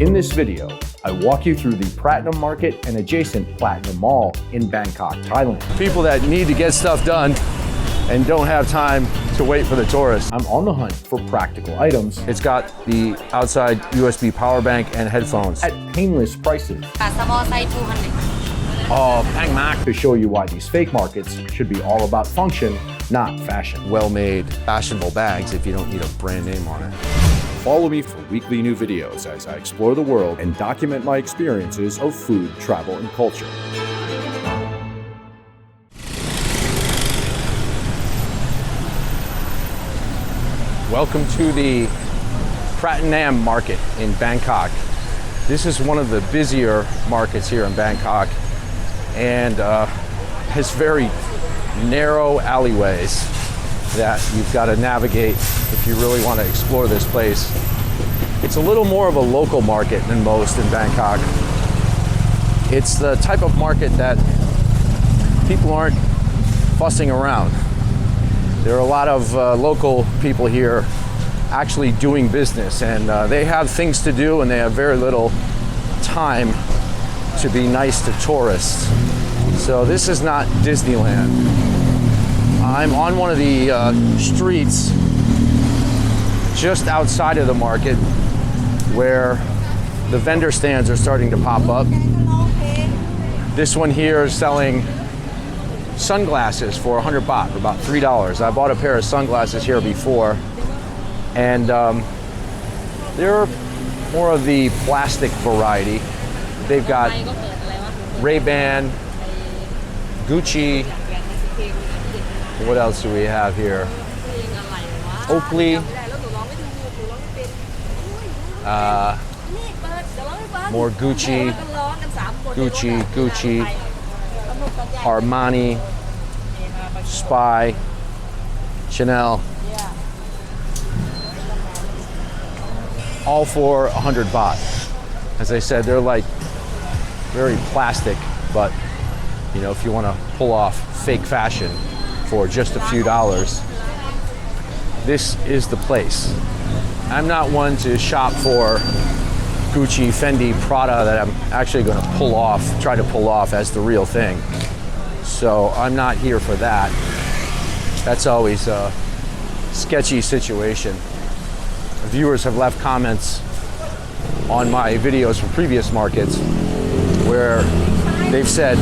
In this video, I walk you through the Pratunam Market and adjacent Platinum Mall in Bangkok, Thailand. People that need to get stuff done and don't have time to wait for the tourists. I'm on the hunt for practical items It's got the outside USB power bank and headphones. at painless prices. Small size 200. Oh, Bang Mac. To show you why these fake markets should be all about function, not fashion. Well-made, fashionable bags if you don't need a brand name on it. Follow me for weekly new videos as I explore the world and document my experiences of food, travel, and culture. Welcome to the Pratunam Market in Bangkok. This is one of the busier markets here in Bangkok and has very narrow alleyways that you've got to navigate if you really want to explore this place. It's a little more of a local market than most in Bangkok. It's the type of market that people aren't fussing around. There are a lot of local people here actually doing business, and they have things to do and they have very little time to be nice to tourists. So this is not Disneyland. I'm on one of the streets just outside of the market where the vendor stands are starting to pop up. This one here is selling sunglasses for 100 baht, or about $3. I bought a pair of sunglasses here before, and they're more of the plastic variety. They've got Ray-Ban, Gucci. What else do we have here? Oakley. More Gucci, Armani, Spy, Chanel. All for 100 baht. As I said, they're like very plastic, but you know, if you want to pull off fake fashion for just a few dollars, this is the place. I'm not one to shop for Gucci, Fendi, Prada that I'm actually going to try to pull off as the real thing. So I'm not here for that. That's always a sketchy situation. Viewers have left comments on my videos from previous markets where they've said,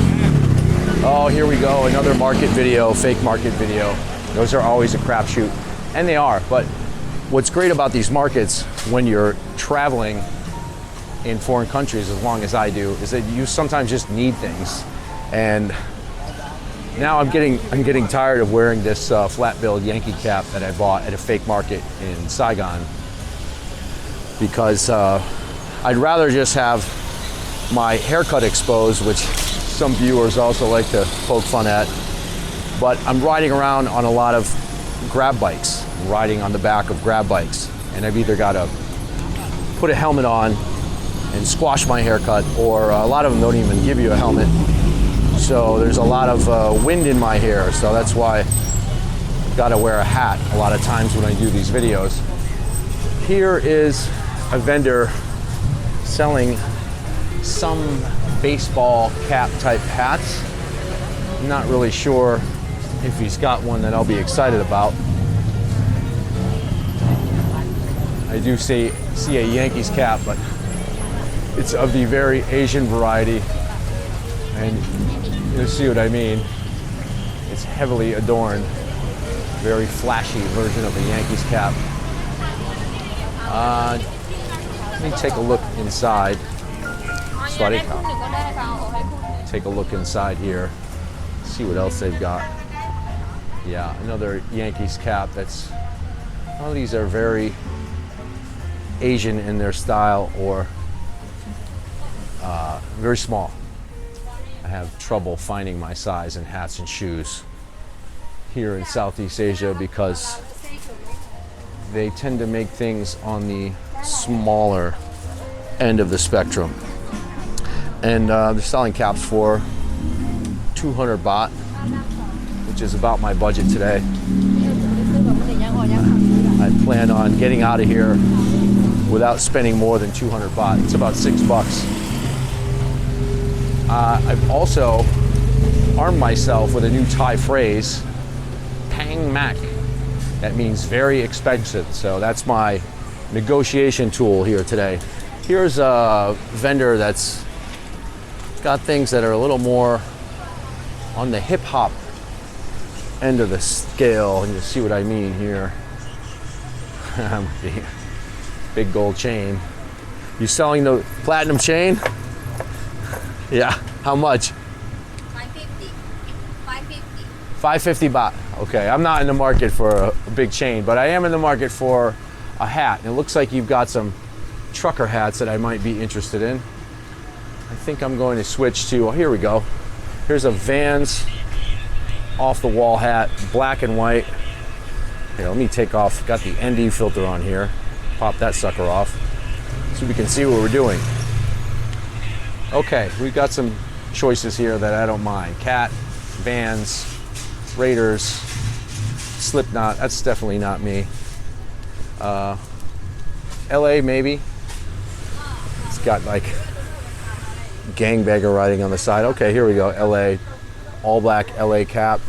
oh, here we go, another market video, fake market video. Those are always a crapshoot, and they are. But what's great about these markets when you're traveling in foreign countries, as long as I do, is that you sometimes just need things. And now I'm getting tired of wearing this flat-billed Yankee cap that I bought at a fake market in Saigon, because I'd rather just have my haircut exposed, which some viewers also like to poke fun at. But I'm riding around on a lot of grab bikes, riding on the back of grab bikes, and I've either got to put a helmet on and squash my haircut, or a lot of them don't even give you a helmet. So there's a lot of wind in my hair, so that's why I've got to wear a hat a lot of times when I do these videos. Here is a vendor selling some baseball cap type hats. I'm not really sure if he's got one that I'll be excited about. I do see a Yankees cap, but it's of the very Asian variety, and you'll see what I mean. It's heavily adorned, very flashy version of a Yankees cap. Let me take a look inside. Take a look inside here, see what else they've got. Yeah, another Yankees cap. All these are very Asian in their style, or very small. I have trouble finding my size in hats and shoes here in Southeast Asia because they tend to make things on the smaller end of the spectrum. And they're selling caps for 200 baht, which is about my budget today. I plan on getting out of here without spending more than 200 baht. It's about $6. I've also armed myself with a new Thai phrase, Pang Mak. That means very expensive. So that's my negotiation tool here today. Here's a vendor that's got things that are a little more on the hip hop end of the scale, and you see what I mean here. Big gold chain. You selling the platinum chain? Yeah. How much? 550. 550. 550 baht. Okay, I'm not in the market for a big chain, but I am in the market for a hat. And it looks like you've got some trucker hats that I might be interested in. I think I'm going to switch to, oh, here we go. Here's a Vans off the wall hat, black and white. Here, let me take off, got the ND filter on here. Pop that sucker off so we can see what we're doing. Okay, we've got some choices here that I don't mind. Cat, Vans, Raiders, Slipknot, that's definitely not me. LA maybe. It's got like gangbanger writing on the side. Okay, here we go, LA. All black LA cap.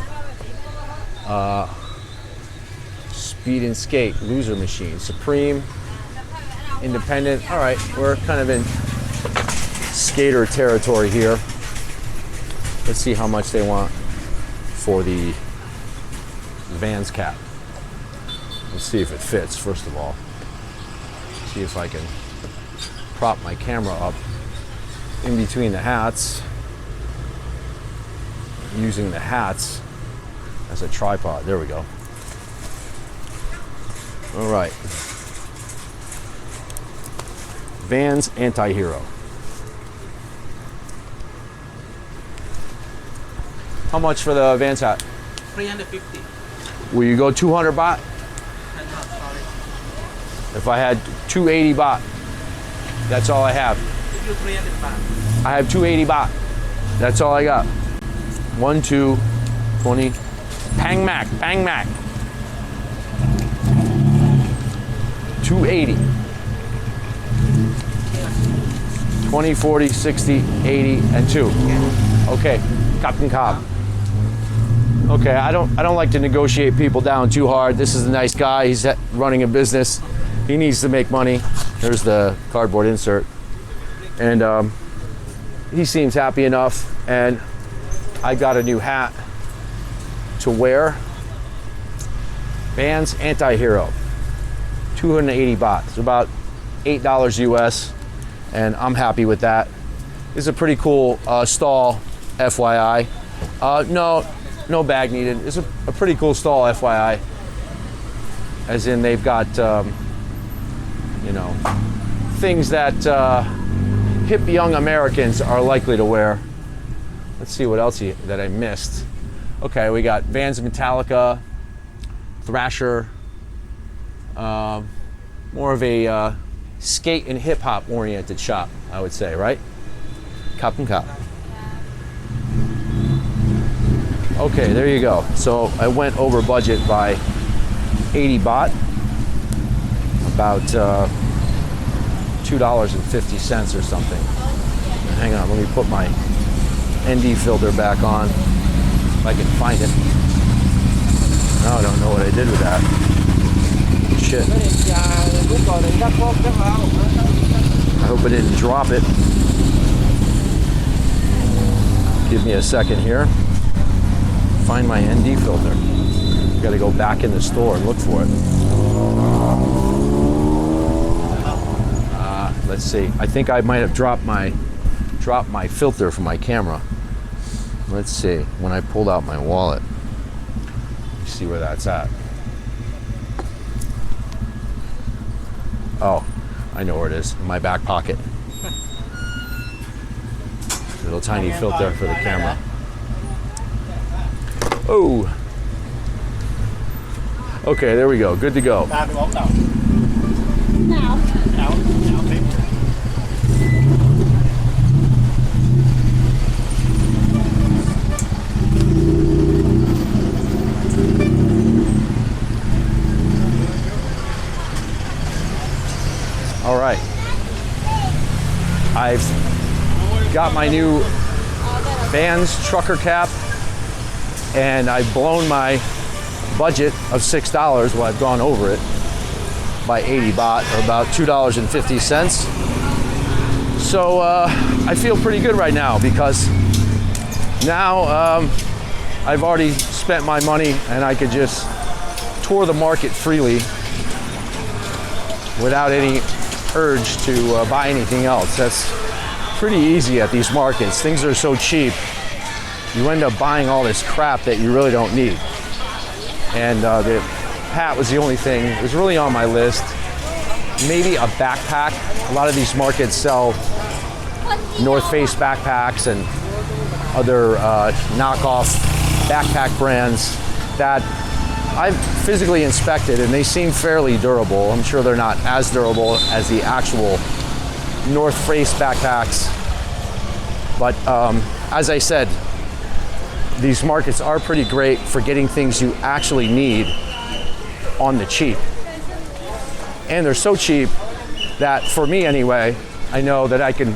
Speed and Skate, Loser Machine, Supreme, Independent. All right, we're kind of in skater territory here. Let's see how much they want for the Vans cap. Let's see if it fits, first of all. See if I can prop my camera up in between the hats, using the hats as a tripod. There we go. All right. Vans Anti-Hero. How much for the Vans hat? 350. Will you go 200 baht? I'm not sorry. If I had 280 baht, that's all I have. Give you 300 baht. I have 280 baht. That's all I got. 1, 2, 20. Pang Mak, Pang Mak. 280. 20, 40, 60, 80, and 2. Okay, Captain Cobb. Okay, I don't like to negotiate people down too hard. This is a nice guy. He's running a business. He needs to make money. There's the cardboard insert. And he seems happy enough. And I got a new hat to wear. Vans Anti-Hero. 280 baht. It's about $8 US. And I'm happy with that. It's a pretty cool stall, FYI. No bag needed. It's a pretty cool stall, FYI. As in they've got, things that hip young Americans are likely to wear. Let's see what else that I missed. Okay, we got Vans Metallica, Thrasher, more of a skate and hip hop oriented shop, I would say, right? Cup and cup. Okay, there you go. So I went over budget by 80 baht, about $2.50 or something. Hang on, let me put my ND filter back on, if I can find it. Now I don't know what I did with that. Shit. I hope I didn't drop it. Give me a second here. Find my ND filter. Got to go back in the store and look for it. Let's see. I think I might have dropped my filter from my camera. Let's see. When I pulled out my wallet, see where that's at. Oh, I know where it is. In my back pocket. Little tiny filter for the camera. Oh. Okay, there we go. Good to go. All right. I've got my new Vans trucker cap, and I've blown my budget of $6. Well, I've gone over it by 80 baht, or about $2.50. So I feel pretty good right now, because now I've already spent my money and I could just tour the market freely without any urge to buy anything else. That's pretty easy at these markets. Things are so cheap, you end up buying all this crap that you really don't need. And the hat was the only thing that was really on my list. Maybe a backpack. A lot of these markets sell North Face backpacks and other knockoff backpack brands that I've physically inspected, and they seem fairly durable. I'm sure they're not as durable as the actual North Face backpacks. But as I said, these markets are pretty great for getting things you actually need on the cheap. And they're so cheap that, for me anyway, I know that I can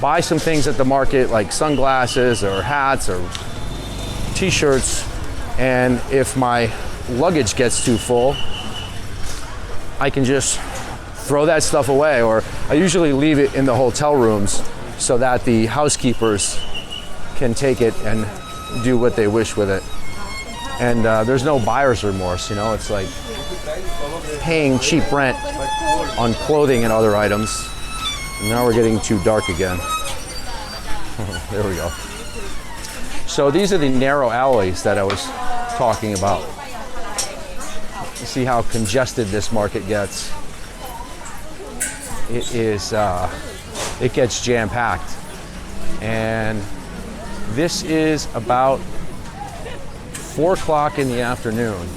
buy some things at the market, like sunglasses or hats or t-shirts, and if my luggage gets too full, I can just throw that stuff away, or I usually leave it in the hotel rooms so that the housekeepers can take it and do what they wish with it. And there's no buyer's remorse, you know. It's like paying cheap rent on clothing and other items. And now we're getting too dark again. There we go. So these are the narrow alleys that I was talking about. You see how congested this market gets. It gets jam-packed. And this is about 4 o'clock in the afternoon.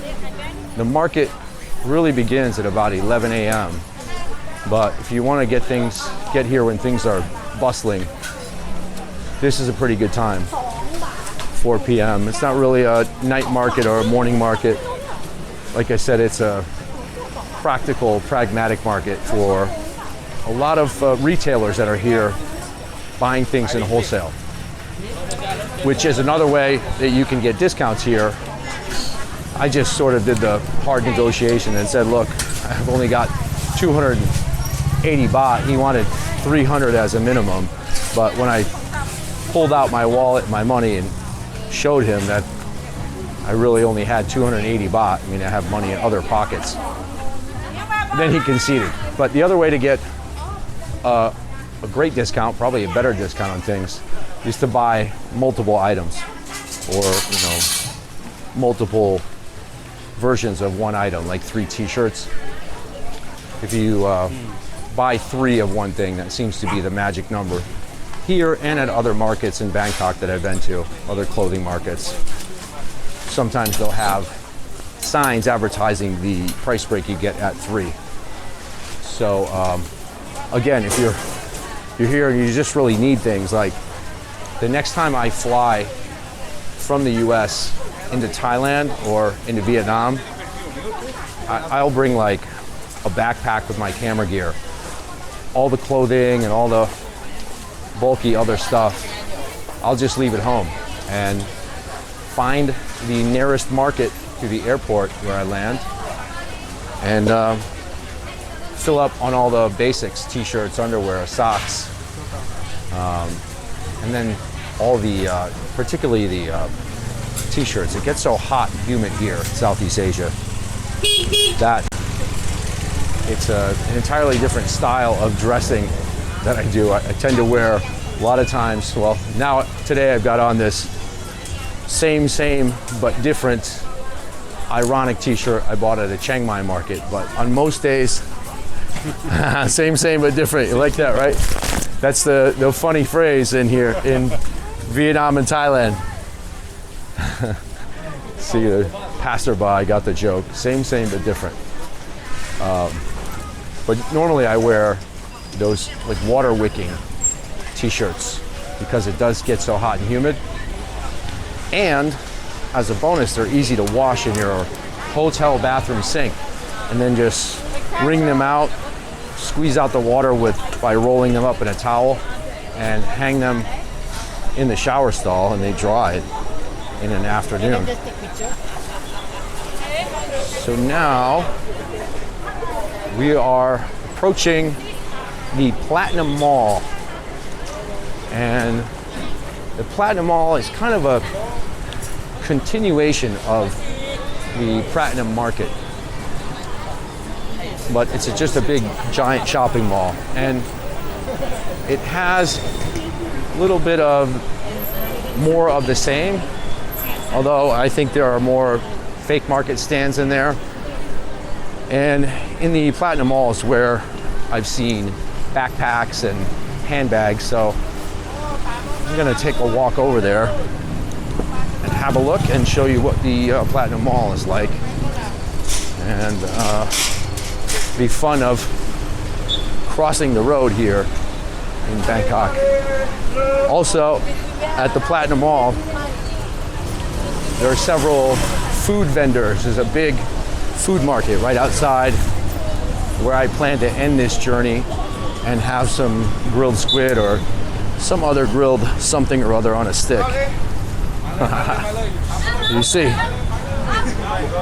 The market really begins at about 11 a.m. But if you want to get here when things are bustling, this is a pretty good time. 4 p.m. It's not really a night market or a morning market. Like I said, it's a practical, pragmatic market for a lot of retailers that are here buying things in wholesale, which is another way that you can get discounts here. I just sort of did the hard negotiation and said, look, I've only got 280 baht. He wanted 300 as a minimum. But when I pulled out my wallet, my money, and showed him that I really only had 280 baht, I mean, I have money in other pockets, then he conceded. But the other way to get a great discount, probably a better discount on things, is to buy multiple items, or, you know, multiple versions of one item, like 3 t-shirts. If you buy 3 of one thing, that seems to be the magic number here and at other markets in Bangkok that I've been to, other clothing markets. Sometimes they'll have signs advertising the price break you get at 3. So again, if you're here and you just really need things, like the next time I fly from the US into Thailand or into Vietnam, I'll bring like a backpack with my camera gear, all the clothing and all the bulky other stuff. I'll just leave it home and find the nearest market to the airport where I land and fill up on all the basics: t-shirts, underwear, socks, and then all the, particularly the t-shirts. It gets so hot and humid here in Southeast Asia that it's an entirely different style of dressing that I do. I tend to wear a lot of times, well, now today I've got on this same but different ironic t-shirt I bought at a Chiang Mai market, but on most days, same but different. You like that, right? That's the funny phrase in here in Vietnam and Thailand. See, the passerby got the joke. Same but different. But normally I wear those like water wicking t-shirts because it does get so hot and humid. And as a bonus, they're easy to wash in your hotel bathroom sink, and then just wring them out, squeeze out the water by rolling them up in a towel and hang them in the shower stall, and they dry it in an afternoon. So now we are approaching the Platinum Mall, and the Platinum Mall is kind of a continuation of the Pratunam Market, but it's just a big giant shopping mall, and it has a little bit of more of the same, although I think there are more fake market stands in there. And in the Platinum Mall is where I've seen backpacks and handbags, so I'm gonna take a walk over there and have a look and show you what the Platinum Mall is like, and the fun of crossing the road here in Bangkok. Also, at the Platinum Mall, there are several food vendors. There's a big food market right outside where I plan to end this journey and have some grilled squid or some other grilled something or other on a stick. You see,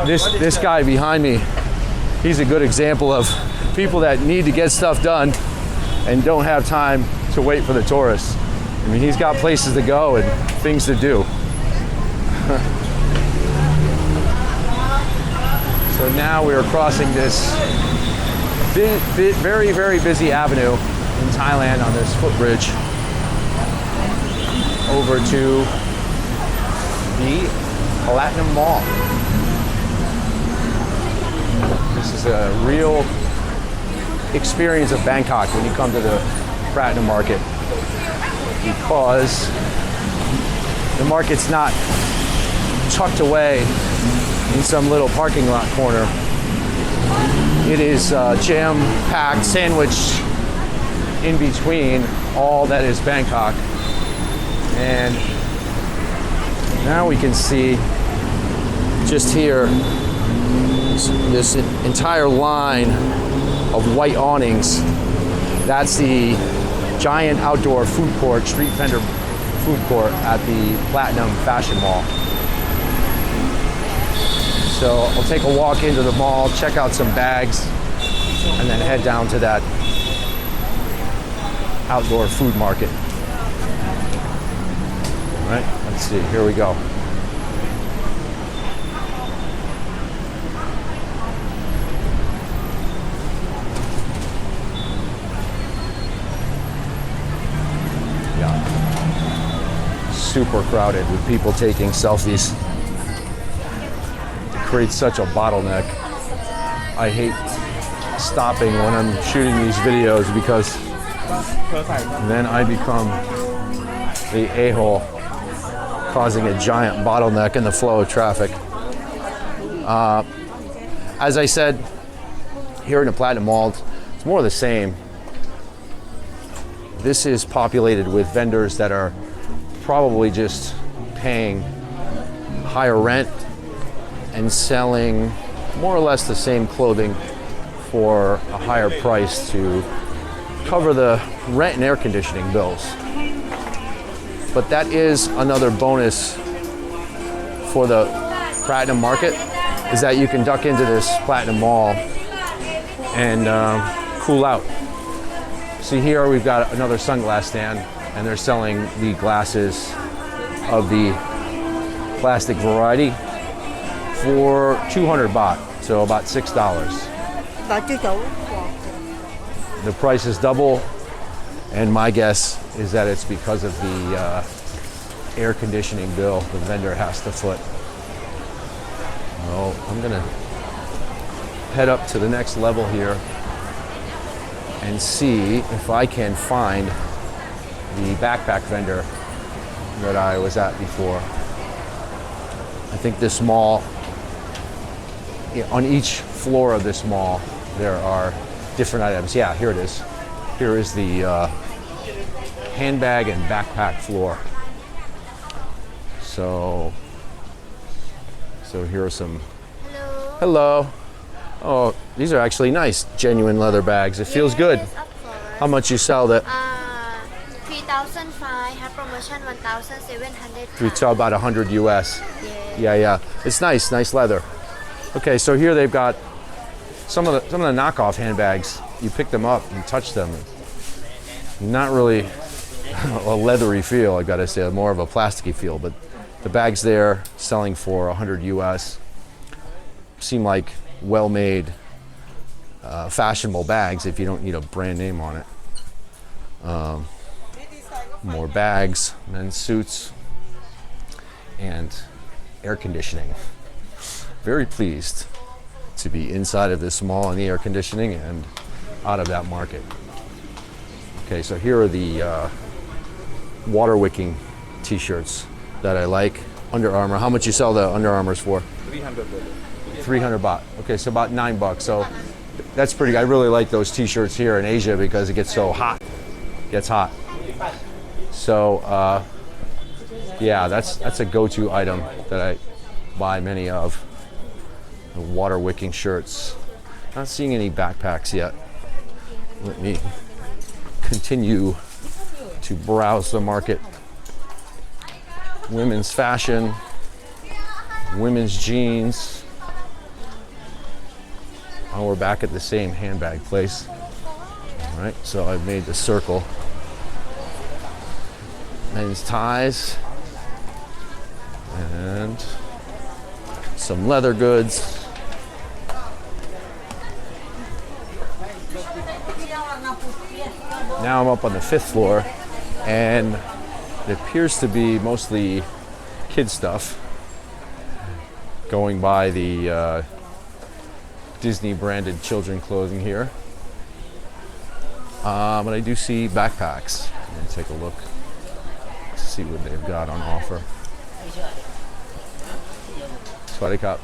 this guy behind me, he's a good example of people that need to get stuff done and don't have time to wait for the tourists. I mean, he's got places to go and things to do. So now we are crossing this very, very busy avenue in Thailand on this footbridge over to the Platinum Mall. This is a real experience of Bangkok when you come to the Pratunam Market, because the market's not tucked away in some little parking lot corner. It is jam-packed, sandwiched in between all that is Bangkok. And now we can see just here this entire line of white awnings. That's the giant outdoor food court, street vendor food court at the Platinum Fashion Mall. So I'll take a walk into the mall, check out some bags, and then head down to that outdoor food market. All right, let's see, here we go. Yeah, super crowded with people taking selfies. Creates such a bottleneck. I hate stopping when I'm shooting these videos because then I become the a-hole, causing a giant bottleneck in the flow of traffic. As I said, here in the Platinum Mall, it's more of the same. This is populated with vendors that are probably just paying higher rent and selling more or less the same clothing for a higher price to cover the rent and air conditioning bills. But that is another bonus for the Pratunam Market, is that you can duck into this Platinum Mall and cool out. See, here we've got another sunglass stand, and they're selling the glasses of the plastic variety for 200 baht, so about $6. The price is double, and my guess is that it's because of the air conditioning bill the vendor has to foot. Well, I'm gonna head up to the next level here and see if I can find the backpack vendor that I was at before. I think this mall, on each floor of this mall, there are different items. Yeah, here it is. Here is the handbag and backpack floor. So here are some. Hello. Hello. Oh, these are actually nice, genuine leather bags. It feels good. Yes, of course. How much you sell that? 3,500, have promotion 1,700. Retail about 100 US. Yeah. It's nice leather. Okay, so here they've got some of the knockoff handbags. You pick them up and touch them. Not really a leathery feel, I gotta say, more of a plasticky feel. But the bags there selling for 100 US seem like well-made, fashionable bags if you don't need a brand name on it. More bags, men's suits, and air conditioning. Very pleased to be inside of this mall in the air conditioning and out of that market. Okay, so here are the water wicking t-shirts that I like. Under Armour. How much you sell the Under Armours for? 300 baht. Okay, so about $9. So that's pretty good. I really like those t-shirts here in Asia because it gets so hot. It gets hot. So yeah, that's a go-to item that I buy many of. The water wicking shirts. Not seeing any backpacks yet. Let me continue to browse the market. Women's fashion, women's jeans. Oh, we're back at the same handbag place. All right, so I've made the circle. Men's ties and some leather goods. Now I'm up on the 5th floor, and it appears to be mostly kid stuff. Going by the Disney branded children clothing here. But I do see backpacks. Let me take a look, see what they've got on offer. Sweaty cup.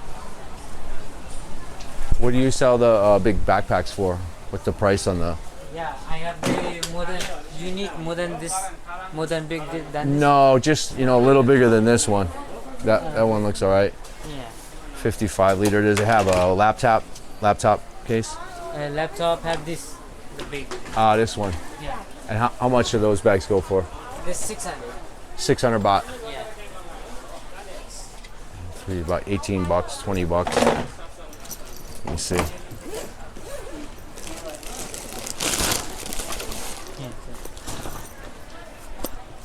What do you sell the big backpacks for? What's the price on the? Yeah, I have the more than unique, more than this, more than big than this. No, just a little bigger than this one. That one looks all right. Yeah. 55 liter. Does it have a laptop case? Laptop have this, the big. This one. Yeah. And how much do those bags go for? This 600. 600 baht. Yeah. Three, about 18 bucks, 20 bucks. Let me see.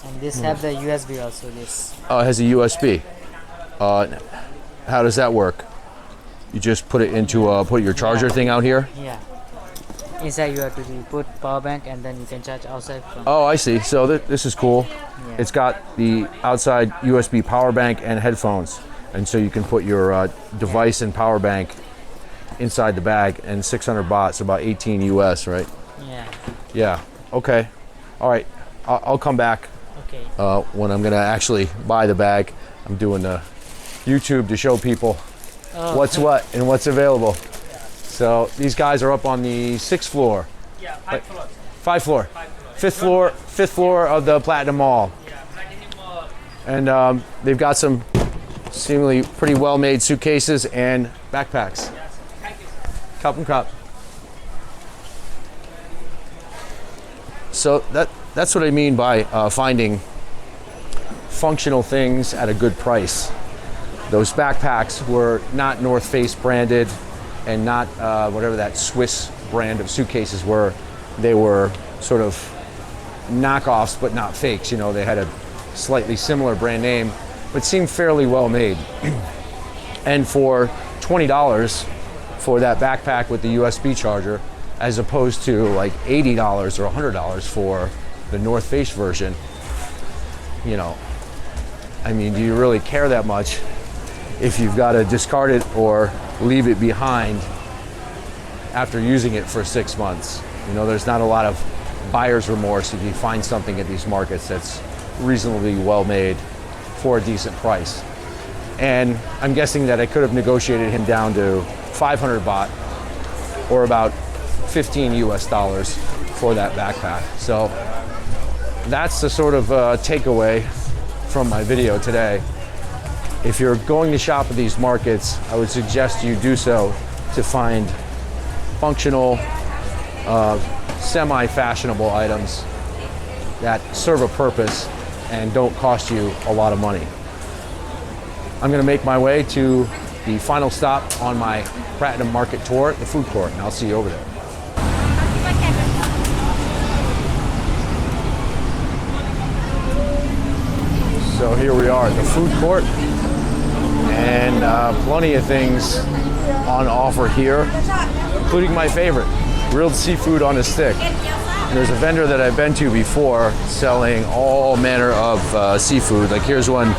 And this have the USB also. This. Oh, it has a USB. How does that work? You just put it into put your charger thing out here? Yeah. Inside you have to put power bank and then you can charge outside from. Oh, I see. So this is cool. Yeah. It's got the outside USB power bank and headphones. And so you can put your device and power bank inside the bag, and 600 baht, so about 18 US, right? Yeah. Yeah. Okay. All right. I'll come back Okay. when I'm gonna actually buy the bag. I'm doing the YouTube to show people what's what and what's available. So these guys are up on the 6th floor. Yeah, 5 floors. 5th floor. 5th floor of the Platinum Mall. Yeah, Platinum Mall. And they've got some seemingly pretty well-made suitcases and backpacks. Yes, thank you. Cup and cup. So that's what I mean by finding functional things at a good price. Those backpacks were not North Face branded and not whatever that Swiss brand of suitcases were. They were sort of knockoffs, but not fakes. They had a slightly similar brand name, but seemed fairly well made. And for $20 for that backpack with the USB charger, as opposed to like $80 or $100 for the North Face version, I mean, do you really care that much if you've got to discard it or leave it behind after using it for 6 months? There's not a lot of buyer's remorse if you find something at these markets that's reasonably well made for a decent price. And I'm guessing that I could have negotiated him down to 500 baht or about 15 US dollars for that backpack. So that's the sort of takeaway from my video today. If you're going to shop at these markets, I would suggest you do so to find functional, semi-fashionable items that serve a purpose and don't cost you a lot of money. I'm gonna make my way to the final stop on my Pratunam Market tour, the food court, and I'll see you over there. So here we are at the food court, and plenty of things on offer here, including my favorite, grilled seafood on a stick. And there's a vendor that I've been to before selling all manner of seafood. Like here's one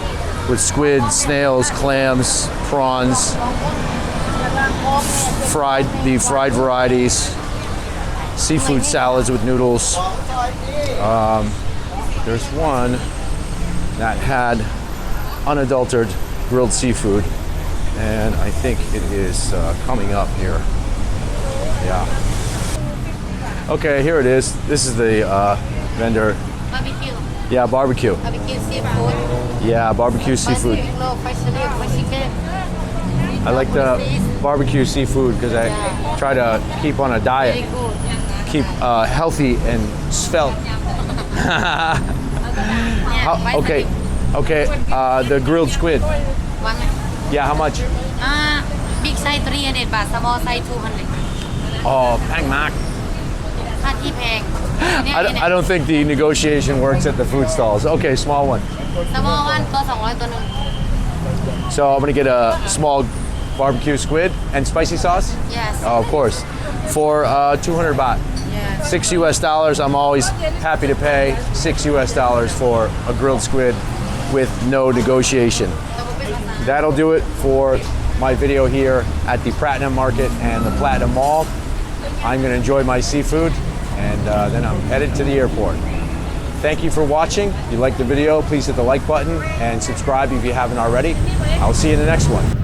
with squid, snails, clams, prawns, the fried varieties, seafood salads with noodles. There's one that had unadulterated grilled seafood, and I think it is coming up here. Yeah. Okay, here it is. This is the vendor. Barbecue. Yeah, barbecue. Barbecue seafood. Yeah, barbecue seafood. I like the barbecue seafood because I try to keep on a diet, keep healthy and svelte. Okay, the grilled squid. Yeah, how much? Big size 300 baht, small size 200. Oh, pang mak. I don't think the negotiation works at the food stalls. Okay, small one. Small one, 200 ตัวหนึ่ง. So I'm gonna get a small barbecue squid and spicy sauce? Yes. Oh, of course. For 200 baht. Yeah. $6 US. I'm always happy to pay $6 US for a grilled squid with no negotiation. That'll do it for my video here at the Pratunam Market and the Platinum Mall. I'm gonna enjoy my seafood, and then I'm headed to the airport. Thank you for watching. If you liked the video, please hit the like button and subscribe if you haven't already. I'll see you in the next one.